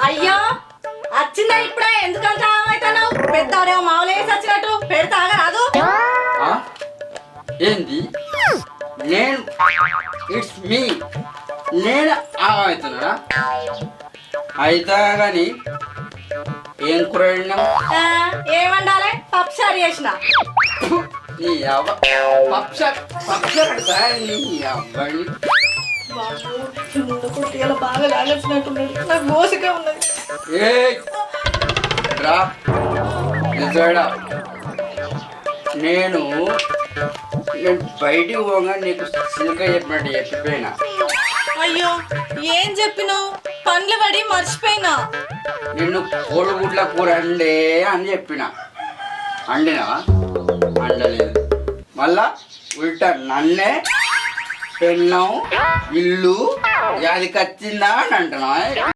అయ్యో వచ్చిందా ఇప్పుడే ఎందుకంత అవుతావు పెద్దవాడేమో మామూలు వచ్చినట్టు పెడతా రాదు ఆ? ఏంది నేను ఇట్స్ మీ నేను అవుతున్నా అయితే కానీ ఏం కూర వండినావు? ఏమండాలి పప్పుసారి చేసిన నీ అవ్వ పప్పు నీ అవ్వని బాగా లాగేసినట్టున్నది నాకు మోసగా ఉన్నది ఏ రా నిజాడా నేను బయటికి పోగా నీకు సిల్క చెప్పినట్టు చెప్పిపోయినా అయ్యో ఏం చెప్పినావు పండ్లు పడి మర్చిపోయినా నిన్ను కోడిగుడ్ల కూర అండే అని చెప్పిన అండినా అండలేదు మళ్ళా ఉల్టా నన్నే పెళ్ళం ఇల్లు అది కచ్చిందా అని అంటున్నా